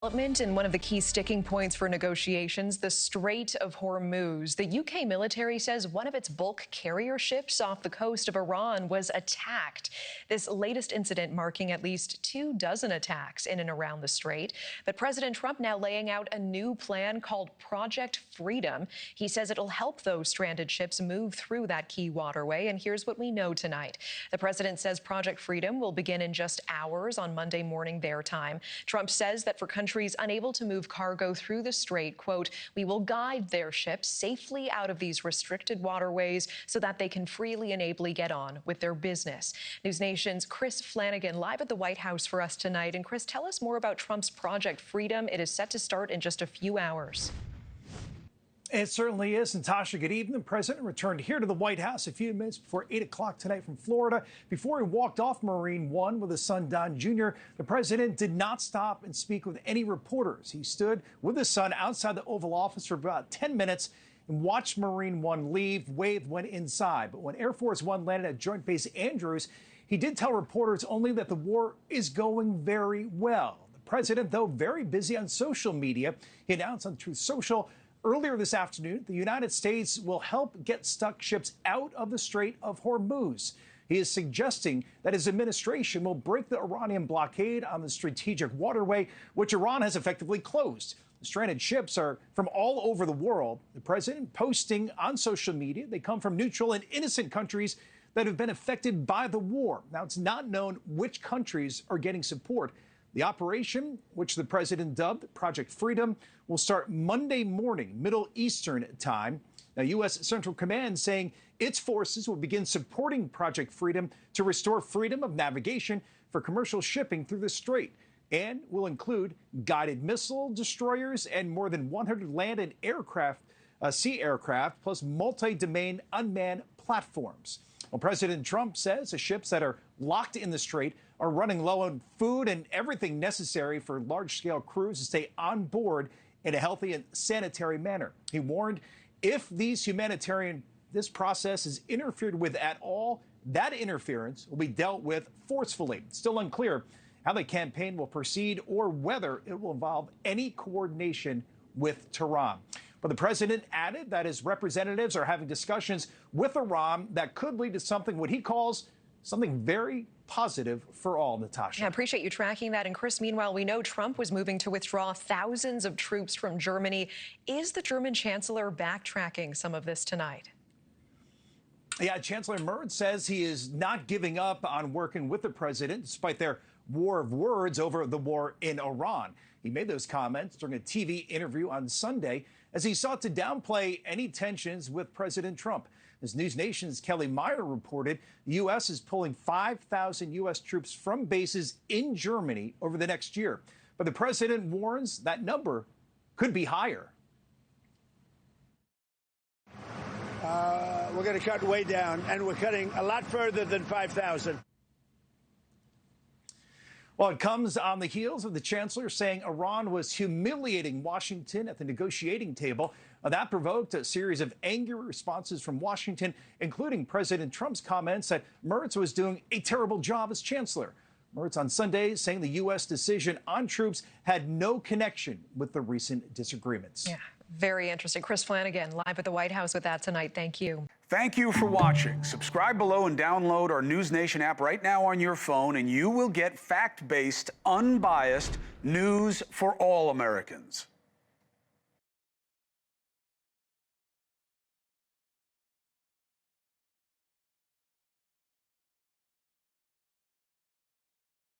Development in one of the key sticking points for negotiations, the Strait of Hormuz. The UK military says one of its bulk carrier ships off the coast of Iran was attacked. This latest incident marking at least 24 attacks in and around the strait. But President Trump now laying out a new plan called Project Freedom. He says it'll help those stranded ships move through that key waterway. And here's what we know tonight. The president says Project Freedom will begin in just hours on Monday morning their time. Trump says that for countries unable to move cargo through the strait, quote, we will guide their ships safely out of these restricted waterways so that they can freely and ably get on with their business. NewsNation's Chris Flanagan live at the White House for us tonight. And Chris, tell us more about Trump's Project Freedom. It is set to start in just a few hours. It certainly is. Natasha, good evening. The president returned here to the White House a few minutes before 8 o'clock tonight from Florida. Before he walked off Marine One with his son, Don Jr., the president did not stop and speak with any reporters. He stood with his son outside the Oval Office for about 10 minutes and watched Marine One leave, waved, went inside. But when Air Force One landed at Joint Base Andrews, he did tell reporters only that the war is going very well. The president, though, very busy on social media. He announced on Truth Social earlier this afternoon, the United States will help get stuck ships out of the Strait of Hormuz. He is suggesting that his administration will break the Iranian blockade on the strategic waterway, which Iran has effectively closed. The stranded ships are from all over the world. The president posting on social media, they come from neutral and innocent countries that have been affected by the war. Now, it's not known which countries are getting support. The operation, which the president dubbed Project Freedom, will start Monday morning, Middle Eastern time. Now, U.S. Central Command saying its forces will begin supporting Project Freedom to restore freedom of navigation for commercial shipping through the strait, and will include guided missile destroyers and more than 100 land and sea aircraft, plus multi-domain unmanned platforms. Well, President Trump says the ships that are locked in the strait are running low on food and everything necessary for large-scale crews to stay on board in a healthy and sanitary manner. He warned if this process is interfered with at all, that interference will be dealt with forcefully. It's still unclear how the campaign will proceed or whether it will involve any coordination with Tehran. But the president added that his representatives are having discussions with Iran that could lead to something what he calls something very positive for all, Natasha. Yeah, I appreciate you tracking that. And Chris, meanwhile, we know Trump was moving to withdraw thousands of troops from Germany. Is the German chancellor backtracking some of this tonight? Yeah, Chancellor Merz says he is not giving up on working with the president, despite their war of words over the war in Iran. He made those comments during a TV interview on Sunday as he sought to downplay any tensions with President Trump. As NewsNation's Kelly Meyer reported, the U.S. is pulling 5,000 U.S. troops from bases in Germany over the next year. But the president warns that number could be higher. We're going to cut way down, and we're cutting a lot further than 5,000. Well, it comes on the heels of the chancellor saying Iran was humiliating Washington at the negotiating table. That provoked a series of angry responses from Washington, including President Trump's comments that Merz was doing a terrible job as chancellor. Merz on Sunday saying the U.S. decision on troops had no connection with the recent disagreements. Yeah, very interesting. Chris Flanagan live at the White House with that tonight. Thank you. Thank you for watching. Subscribe below and download our NewsNation app right now on your phone, and you will get fact-based, unbiased news for all Americans.